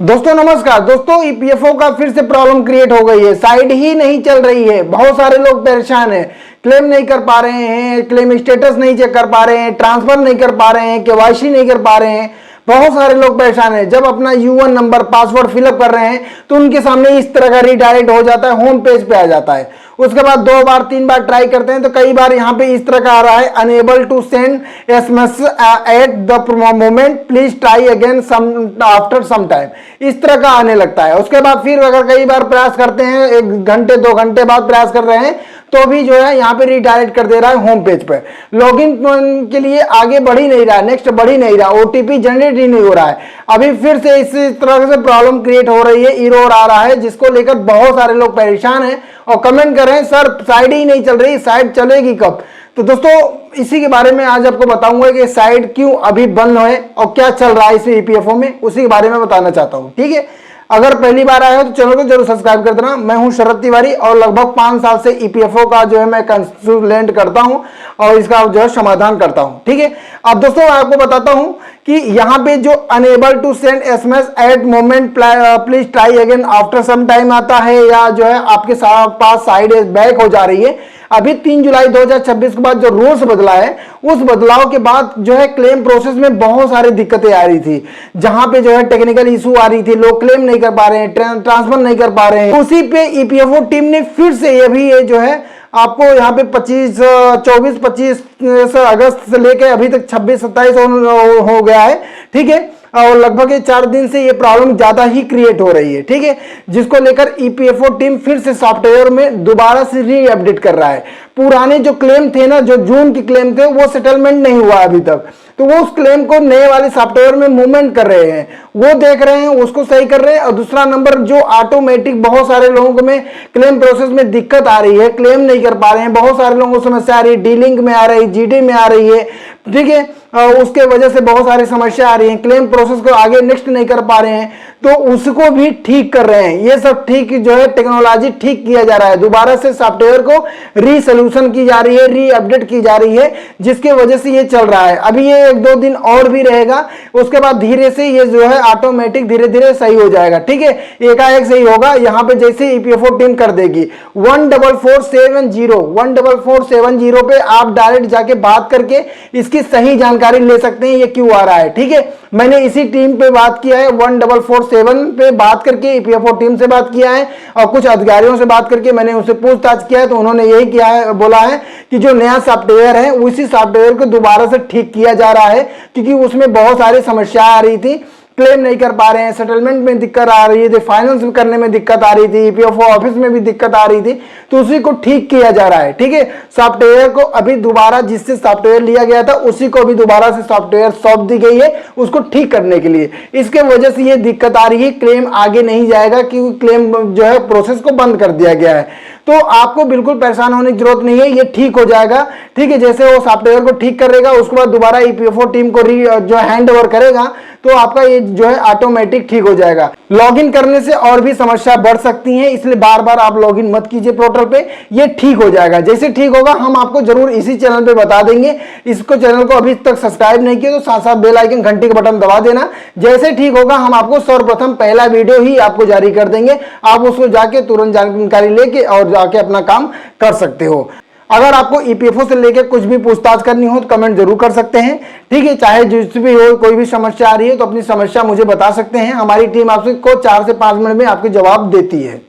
दोस्तों नमस्कार। दोस्तों ईपीएफओ का फिर से प्रॉब्लम क्रिएट हो गई है, साइट ही नहीं चल रही है। बहुत सारे लोग परेशान हैं, क्लेम नहीं कर पा रहे हैं, क्लेम स्टेटस नहीं चेक कर पा रहे हैं, ट्रांसफर नहीं कर पा रहे हैं, केवाईसी नहीं कर पा रहे हैं। बहुत सारे लोग परेशान हैं। जब अपना यूएन नंबर पासवर्ड फिलअप कर रहे हैं तो उनके सामने इस तरह का रीडायरेक्ट हो जाता है, होम पेज पे आ जाता है। उसके बाद 2 बार 3 बार ट्राई करते हैं तो कई बार यहाँ पे इस तरह का आ रहा है, unable to send SMS at the moment, please try again after some time, इस तरह का आने लगता है। उसके बाद फिर अगर कई बार प्रयास करते हैं, 1 घंटे 2 घंटे बाद प्रयास कर रहे हैं तो भी जो है यहाँ पे रिडायरेक्ट कर दे रहा है होम पेज पे। लॉगिन के लिए आगे बढ़ ही नहीं रहा है, नेक्स्ट बढ़ ही नहीं रहा, ओटीपी जनरेट ही नहीं हो रहा है। अभी फिर से इस तरह से प्रॉब्लम क्रिएट हो रही है, एरर आ रहा है, जिसको लेकर बहुत सारे लोग परेशान हैं और कमेंट कर रहे हैं सर साइट ही नहीं चल रही, साइट चलेगी कब। तो दोस्तों इसी के बारे में आज आपको बताऊंगा कि साइट क्यों अभी बंद है और क्या चल रहा है इस ईपीएफओ में, उसी के बारे में बताना चाहता हूं। ठीक है, अगर पहली बार आए हो तो चैनल को जरूर सब्सक्राइब कर देना। मैं हूं शरद तिवारी और लगभग 5 साल से ईपीएफओ का जो है मैं कंसल्टेंट करता हूं और इसका जो है समाधान करता हूं। ठीक है, अब दोस्तों आपको बताता हूं कि यहाँ पे जो unable to send SMS at moment please try again after some time आता है, या जो है आपके पास साइड बैक हो जा रही है। अभी 3 जुलाई 2026 के बाद जो रूल्स बदला है, उस बदलाव के बाद जो है क्लेम प्रोसेस में बहुत सारी दिक्कतें आ रही थी। जहां पे जो है टेक्निकल इशू आ रही थी, लोग क्लेम नहीं कर पा रहे हैं, ट्रांसफर नहीं कर पा रहे हैं। उसी पे ईपीएफओ टीम ने फिर से ये जो है आपको यहाँ पे 24-25 अगस्त से लेके अभी तक 26-27 हो गया है। ठीक है, और लगभग 4 दिन से ये प्रॉब्लम ज्यादा ही क्रिएट हो रही है। ठीक है, जिसको लेकर ईपीएफओ टीम फिर से सॉफ्टवेयर में दोबारा से री अपडेट कर रहा है। पुराने जो क्लेम थे ना, जो जून के क्लेम थे, वो सेटलमेंट नहीं हुआ अभी तक, तो वो उस क्लेम को नए वाले सॉफ्टवेयर में मूवमेंट कर रहे हैं, वो देख रहे हैं, उसको सही कर रहे हैं। और दूसरा नंबर जो ऑटोमेटिक बहुत सारे लोगों को में क्लेम प्रोसेस में दिक्कत आ रही है, क्लेम नहीं कर पा रहे हैं, बहुत सारे लोगों को समस्या आ रही है, डीलिंग में आ रही है, जीडी में आ रही है। ठीक है, उसके वजह से बहुत सारी समस्या आ रही है, क्लेम प्रोसेस को आगे नेक्स्ट नहीं कर पा रहे हैं, तो उसको भी ठीक कर रहे हैं। ये सब ठीक जो है टेक्नोलॉजी ठीक किया जा रहा है, दोबारा से सॉफ्टवेयर को री सोल्यूशन की जा रही है, री अपडेट की जा रही है, जिसके वजह से ये चल रहा है। अभी ये 1-2 दिन और भी रहेगा, उसके बाद धीरे से ये जो है ऑटोमेटिक धीरे धीरे सही हो जाएगा। ठीक है, एकाएक सही होगा। यहाँ पे जैसे ईपीएफओ टीम कर देगी 14470 पे आप डायरेक्ट जाके बात करके इसकी सही जानकारी ले सकते हैं, ये क्यों आ रहा है। ठीक है, मैंने इसी टीम पे बात किया है, 1447 पे बात करके ईपीएफओ टीम से बात किया है और कुछ अधिकारियों से बात करके मैंने उनसे पूछताछ किया है, तो उन्होंने यही किया है, बोला है कि जो नया सॉफ्टवेयर है उसी सॉफ्टवेयर को दोबारा से ठीक किया जा रहा है, क्योंकि उसमें बहुत सारी समस्या आ रही थी, क्लेम नहीं कर पा रहे हैं, सेटलमेंट में दिक्कत आ रही थी, फाइनेंस करने में दिक्कत आ रही थी, ईपीएफओ ऑफिस में भी दिक्कत आ रही थी, तो उसी को ठीक किया जा रहा है। ठीक है, सॉफ्टवेयर को अभी दोबारा जिससे सॉफ्टवेयर लिया गया था उसी को अभी दोबारा से सॉफ्टवेयर सौंप दी गई है उसको ठीक करने के लिए। इसके वजह से ये दिक्कत आ रही है, क्लेम आगे नहीं जाएगा क्योंकि क्लेम जो है प्रोसेस को बंद कर दिया गया है। तो आपको बिल्कुल परेशान होने की जरूरत नहीं है, ये ठीक हो जाएगा। ठीक है, जैसे वो सॉफ्टवेयर को ठीक करेगा उसके बाद दोबारा ईपीएफओ टीम को जो हैंड ओवर करेगा तो आपका ये जो है ऑटोमेटिक ठीक हो जाएगा। लॉगिन करने से और भी समस्या बढ़ सकती हैं, इसलिए बार बार आप लॉगिन मत कीजिए पोर्टल पे, ये ठीक हो जाएगा। जैसे ठीक होगा हम आपको जरूर इसी चैनल पे बता देंगे। इसको चैनल को अभी तक सब्सक्राइब नहीं किया तो साथ साथ बेल आइकन घंटी का बटन दबा देना। जैसे ठीक होगा हम आपको सर्वप्रथम पहला वीडियो ही आपको जारी कर देंगे, आप उसको जाके तुरंत जानकारी लेके और जाके अपना काम कर सकते हो। अगर आपको ईपीएफओ से लेकर कुछ भी पूछताछ करनी हो तो कमेंट जरूर कर सकते हैं। ठीक है, चाहे जिस भी हो, कोई भी समस्या आ रही है तो अपनी समस्या मुझे बता सकते हैं, हमारी टीम आपको 4 से 5 मिनट में आपको जवाब देती है।